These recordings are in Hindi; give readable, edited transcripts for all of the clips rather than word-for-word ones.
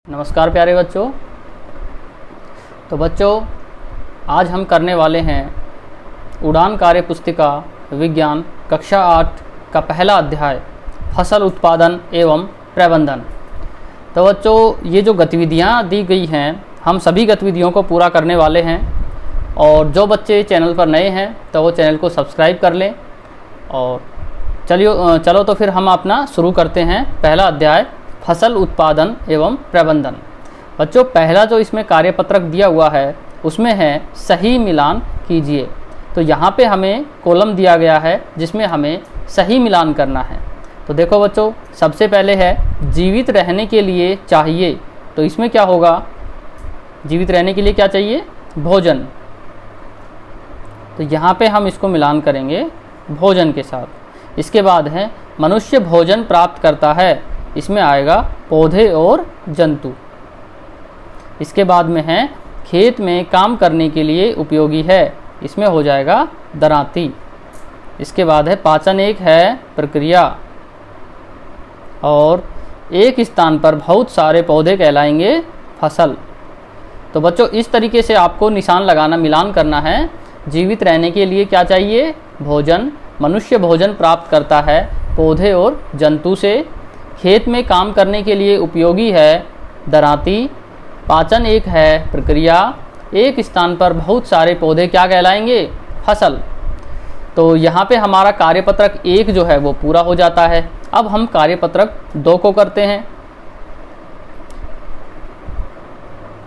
नमस्कार प्यारे बच्चों। तो बच्चों आज हम करने वाले हैं उड़ान कार्य पुस्तिका विज्ञान कक्षा 8 का पहला अध्याय फसल उत्पादन एवं प्रबंधन। तो बच्चों ये जो गतिविधियां दी गई हैं हम सभी गतिविधियों को पूरा करने वाले हैं और जो बच्चे चैनल पर नए हैं तो वो चैनल को सब्सक्राइब कर लें। और चलो तो फिर हम अपना शुरू करते हैं पहला अध्याय फसल उत्पादन एवं प्रबंधन। बच्चों पहला जो इसमें कार्यपत्रक दिया हुआ है उसमें है सही मिलान कीजिए। तो यहाँ पे हमें कॉलम दिया गया है जिसमें हमें सही मिलान करना है। तो देखो बच्चों सबसे पहले है जीवित रहने के लिए चाहिए। तो इसमें क्या होगा, जीवित रहने के लिए क्या चाहिए, भोजन। तो यहाँ पे हम इसको मिलान करेंगे भोजन के साथ। इसके बाद है मनुष्य भोजन प्राप्त करता है, इसमें आएगा पौधे और जंतु। इसके बाद में है खेत में काम करने के लिए उपयोगी है, इसमें हो जाएगा दरांती। इसके बाद है पाचन एक है प्रक्रिया और एक स्थान पर बहुत सारे पौधे कहलाएंगे फसल। तो बच्चों इस तरीके से आपको निशान लगाना, मिलान करना है। जीवित रहने के लिए क्या चाहिए, भोजन। मनुष्य भोजन प्राप्त करता है पौधे और जंतु से। खेत में काम करने के लिए उपयोगी है दरांती। पाचन एक है प्रक्रिया। एक स्थान पर बहुत सारे पौधे क्या कहलाएंगे, फसल। तो यहाँ पे हमारा कार्यपत्रक 1 जो है वो पूरा हो जाता है। अब हम कार्यपत्रक 2 को करते हैं।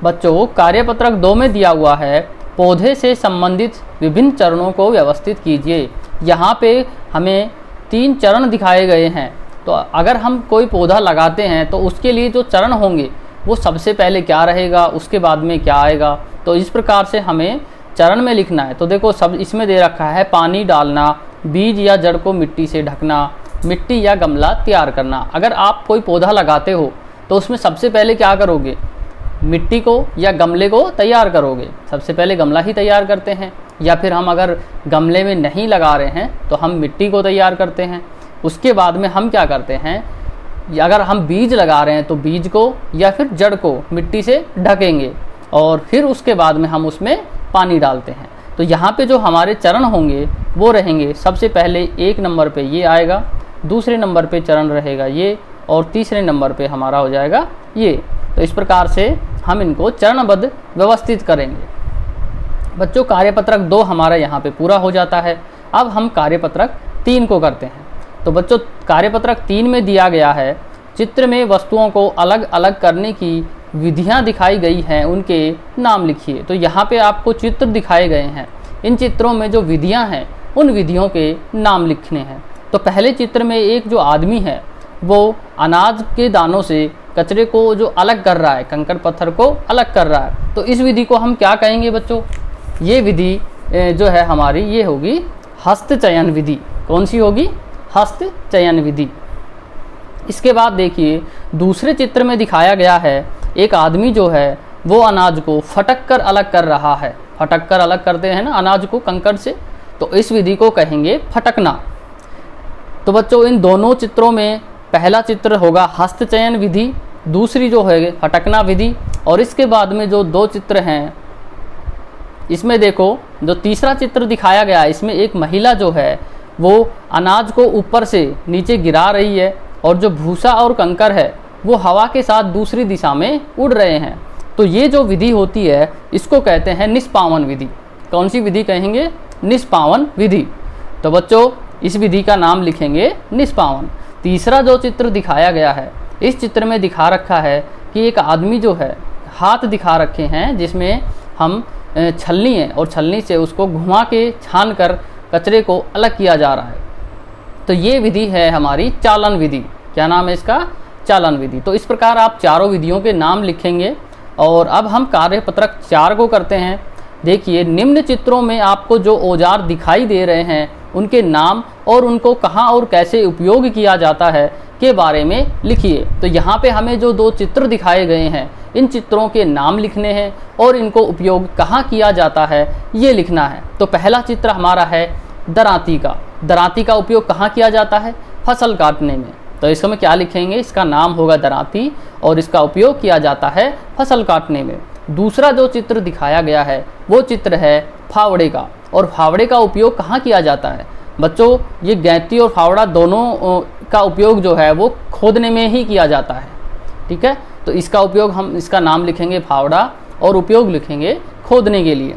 बच्चों कार्यपत्रक 2 में दिया हुआ है पौधे से संबंधित विभिन्न चरणों को व्यवस्थित कीजिए। यहाँ पे हमें 3 चरण दिखाए गए हैं। तो अगर हम कोई पौधा लगाते हैं तो उसके लिए जो चरण होंगे वो सबसे पहले क्या रहेगा, उसके बाद में क्या आएगा। तो इस प्रकार से हमें चरण में लिखना है। तो देखो सब इसमें दे रखा है पानी डालना, बीज या जड़ को मिट्टी से ढकना, मिट्टी या गमला तैयार करना। अगर आप कोई पौधा लगाते हो तो उसमें सबसे पहले क्या करोगे, मिट्टी को या गमले को तैयार करोगे। सबसे पहले गमला ही तैयार करते हैं, या फिर हम अगर गमले में नहीं लगा रहे हैं तो हम मिट्टी को तैयार करते हैं। उसके बाद में हम क्या करते हैं, अगर हम बीज लगा रहे हैं तो बीज को या फिर जड़ को मिट्टी से ढकेंगे और फिर उसके बाद में हम उसमें पानी डालते हैं। तो यहाँ पे जो हमारे चरण होंगे वो रहेंगे, सबसे पहले 1 नंबर पे ये आएगा, दूसरे नंबर पे चरण रहेगा ये, और तीसरे नंबर पे हमारा हो जाएगा ये। तो इस प्रकार से हम इनको चरणबद्ध व्यवस्थित करेंगे। बच्चों कार्यपत्रक 2 हमारा यहाँ पे पूरा हो जाता है। अब हम कार्यपत्रक 3 को करते हैं। तो बच्चों कार्यपत्रक 3 में दिया गया है चित्र में वस्तुओं को अलग अलग करने की विधियां दिखाई गई हैं, उनके नाम लिखिए। तो यहाँ पे आपको चित्र दिखाए गए हैं, इन चित्रों में जो विधियां हैं उन विधियों के नाम लिखने हैं। तो पहले चित्र में एक जो आदमी है वो अनाज के दानों से कचरे को जो अलग कर रहा है, कंकड़ पत्थर को अलग कर रहा है। तो इस विधि को हम क्या कहेंगे बच्चों, ये विधि जो है हमारी ये होगी हस्त चयन विधि। कौन सी होगी, हस्त चयन विधि। इसके बाद देखिए दूसरे चित्र में दिखाया गया है एक आदमी जो है वो अनाज को फटक कर अलग कर रहा है। फटक कर अलग करते हैं ना अनाज को कंकड़ से, तो इस विधि को कहेंगे फटकना। तो बच्चों इन दोनों चित्रों में पहला चित्र होगा हस्त चयन विधि, दूसरी जो है फटकना विधि। और इसके बाद में जो 2 चित्र हैं इसमें देखो जो तीसरा चित्र दिखाया गया है इसमें एक महिला जो है वो अनाज को ऊपर से नीचे गिरा रही है और जो भूसा और कंकर है वो हवा के साथ दूसरी दिशा में उड़ रहे हैं। तो ये जो विधि होती है इसको कहते हैं निष्पावन विधि। कौन सी विधि कहेंगे, निष्पावन विधि। तो बच्चों इस विधि का नाम लिखेंगे निष्पावन। तीसरा जो चित्र दिखाया गया है इस चित्र में दिखा रखा है कि एक आदमी जो है हाथ दिखा रखे हैं जिसमें हम छलनी है और छलनी से उसको घुमा के छान कर कचरे को अलग किया जा रहा है। तो ये विधि है हमारी चालन विधि। क्या नाम है इसका, चालन विधि। तो इस प्रकार आप चारों विधियों के नाम लिखेंगे। और अब हम कार्यपत्रक 4 को करते हैं। देखिए निम्न चित्रों में आपको जो औजार दिखाई दे रहे हैं उनके नाम और उनको कहाँ और कैसे उपयोग किया जाता है के बारे में लिखिए। तो यहाँ पे हमें जो 2 चित्र दिखाए गए हैं इन चित्रों के नाम लिखने हैं और इनको उपयोग कहाँ किया जाता है ये लिखना है। तो पहला चित्र हमारा है दरांती का। दरांती का उपयोग कहाँ किया जाता है, फसल काटने में। तो इसमें क्या लिखेंगे, इसका नाम होगा दरांती और इसका उपयोग किया जाता है फसल काटने में। दूसरा जो चित्र दिखाया गया है वो चित्र है फावड़े का, और फावड़े का उपयोग कहाँ किया जाता है बच्चों, ये गैंती और फावड़ा दोनों का उपयोग जो है वो खोदने में ही किया जाता है। ठीक है, तो इसका उपयोग हम, इसका नाम लिखेंगे फावड़ा और उपयोग लिखेंगे खोदने के लिए।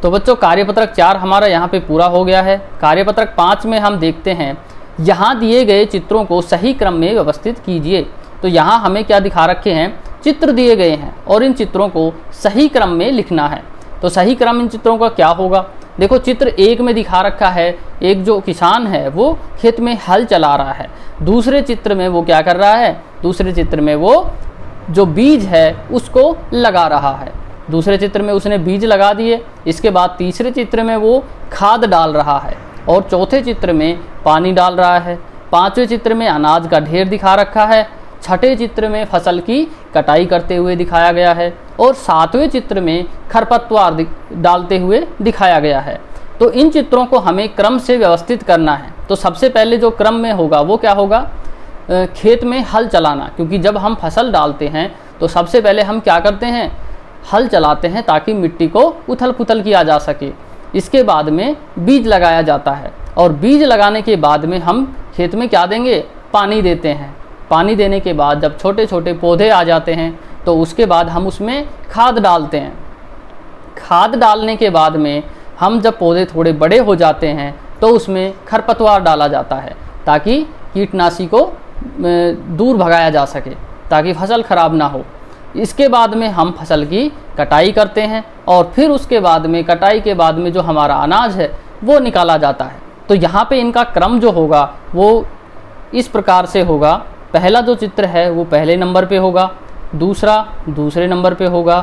तो बच्चों कार्यपत्रक 4 हमारा यहाँ पे पूरा हो गया है। कार्यपत्रक 5 में हम देखते हैं, यहाँ दिए गए चित्रों को सही क्रम में व्यवस्थित कीजिए। तो यहाँ हमें क्या दिखा रखे हैं, चित्र दिए गए हैं और इन चित्रों को सही क्रम में लिखना है। तो सही क्रम इन चित्रों का क्या होगा, देखो चित्र 1 में दिखा रखा है, एक जो किसान है वो खेत में हल चला रहा है। दूसरे चित्र में वो क्या कर रहा है, दूसरे चित्र में वो जो बीज है उसको लगा रहा है। दूसरे चित्र में उसने बीज लगा दिए। इसके बाद तीसरे चित्र में वो खाद डाल रहा है और चौथे चित्र में पानी डाल रहा है। पांचवें चित्र में अनाज का ढेर दिखा रखा है। छठे चित्र में फसल की कटाई करते हुए दिखाया गया है और सातवें चित्र में खरपतवार डालते हुए दिखाया गया है। तो इन चित्रों को हमें क्रम से व्यवस्थित करना है। तो सबसे पहले जो क्रम में होगा वो क्या होगा, खेत में हल चलाना, क्योंकि जब हम फसल डालते हैं तो सबसे पहले हम क्या करते हैं, हल चलाते हैं ताकि मिट्टी को उथल पुथल किया जा सके। इसके बाद में बीज लगाया जाता है और बीज लगाने के बाद में हम खेत में क्या देंगे, पानी देते हैं। पानी देने के बाद जब छोटे छोटे पौधे आ जाते हैं तो उसके बाद हम उसमें खाद डालते हैं। खाद डालने के बाद में हम जब पौधे थोड़े बड़े हो जाते हैं तो उसमें खरपतवार डाला जाता है ताकि कीटनाशी को दूर भगाया जा सके, ताकि फसल खराब ना हो। इसके बाद में हम फसल की कटाई करते हैं और फिर उसके बाद में कटाई के बाद में जो हमारा अनाज है वो निकाला जाता है। तो यहाँ पे इनका क्रम जो होगा वो इस प्रकार से होगा। पहला जो चित्र है वो पहले नंबर पे होगा, दूसरा दूसरे नंबर पे होगा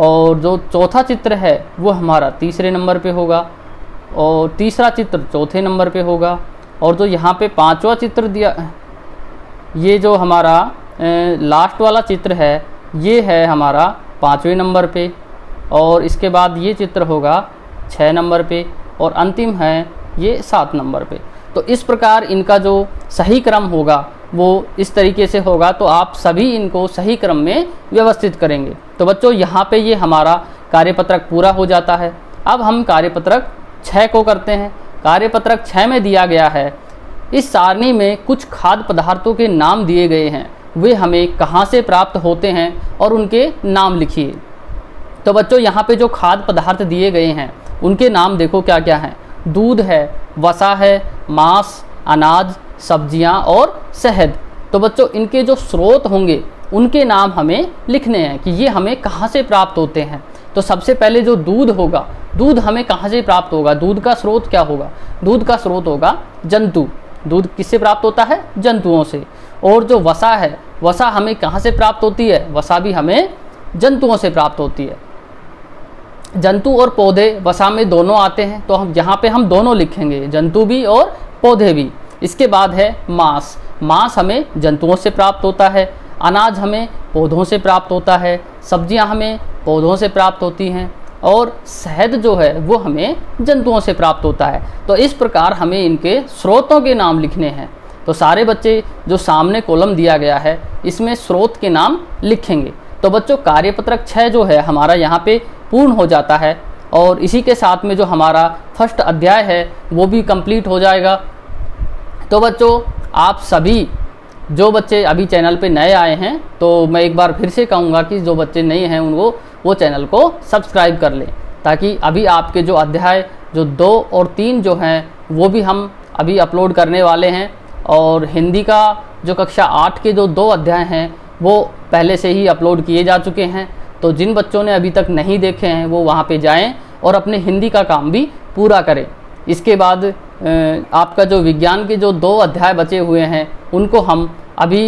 और जो चौथा चित्र है वो हमारा तीसरे नंबर पे होगा और तीसरा चित्र चौथे नंबर पे होगा और जो यहाँ पे पांचवा चित्र दिया, ये जो हमारा लास्ट वाला चित्र है ये है हमारा 5वें नंबर पे और इसके बाद ये चित्र होगा 6 नंबर पे और अंतिम है ये 7 नंबर पे। तो इस प्रकार इनका जो सही क्रम होगा वो इस तरीके से होगा। तो आप सभी इनको सही क्रम में व्यवस्थित करेंगे। तो बच्चों यहाँ पे ये हमारा कार्यपत्रक पूरा हो जाता है। अब हम कार्यपत्रक 6 को करते हैं। कार्यपत्रक 6 में दिया गया है, इस सारणी में कुछ खाद्य पदार्थों के नाम दिए गए हैं, वे हमें कहाँ से प्राप्त होते हैं और उनके नाम लिखिए। तो बच्चों यहाँ पे जो खाद्य पदार्थ दिए गए हैं उनके नाम देखो क्या क्या हैं। दूध है, वसा है, मांस, अनाज, सब्जियां और शहद। तो बच्चों इनके जो स्रोत होंगे उनके नाम हमें लिखने हैं कि ये हमें कहाँ से प्राप्त होते हैं। तो सबसे पहले जो दूध होगा, दूध हमें कहाँ से प्राप्त होगा, दूध का स्रोत क्या होगा, दूध का स्रोत होगा जंतु। दूध किससे प्राप्त होता है, जंतुओं से। और जो वसा है, वसा हमें कहाँ से प्राप्त होती है, वसा भी हमें जंतुओं से प्राप्त होती है। जंतु और पौधे वसा में दोनों आते हैं, तो हम यहाँ पे हम दोनों लिखेंगे, जंतु भी और पौधे भी। इसके बाद है मांस। मांस हमें जंतुओं से प्राप्त होता है, अनाज हमें पौधों से प्राप्त होता है, सब्जियां हमें पौधों से प्राप्त होती हैं और शहद जो है वो हमें जंतुओं से प्राप्त होता है। तो इस प्रकार हमें इनके स्रोतों के नाम लिखने हैं। तो सारे बच्चे जो सामने कॉलम दिया गया है इसमें स्रोत के नाम लिखेंगे। तो बच्चों कार्यपत्रक 6 जो है हमारा यहाँ पे पूर्ण हो जाता है और इसी के साथ में जो हमारा फर्स्ट अध्याय है वो भी कंप्लीट हो जाएगा। तो बच्चों आप सभी जो बच्चे अभी चैनल पे नए आए हैं तो मैं एक बार फिर से कहूँगा कि जो बच्चे नए हैं उनको वो चैनल को सब्सक्राइब कर लें, ताकि अभी आपके जो अध्याय जो 2 और 3 जो हैं वो भी हम अभी अपलोड करने वाले हैं। और हिंदी का जो कक्षा 8 के जो 2 अध्याय हैं वो पहले से ही अपलोड किए जा चुके हैं। तो जिन बच्चों ने अभी तक नहीं देखे हैं वो वहाँ पे जाएं और अपने हिंदी का काम भी पूरा करें। इसके बाद आपका जो विज्ञान के जो 2 अध्याय बचे हुए हैं उनको हम अभी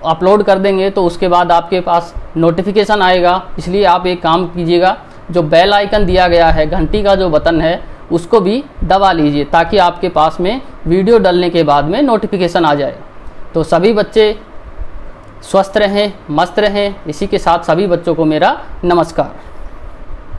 अपलोड कर देंगे। तो उसके बाद आपके पास नोटिफिकेशन आएगा, इसलिए आप एक काम कीजिएगा, जो बेल आइकन दिया गया है, घंटी का जो बटन है उसको भी दबा लीजिए ताकि आपके पास में वीडियो डालने के बाद में नोटिफिकेशन आ जाए। तो सभी बच्चे स्वस्थ रहें, मस्त रहें। इसी के साथ सभी बच्चों को मेरा नमस्कार।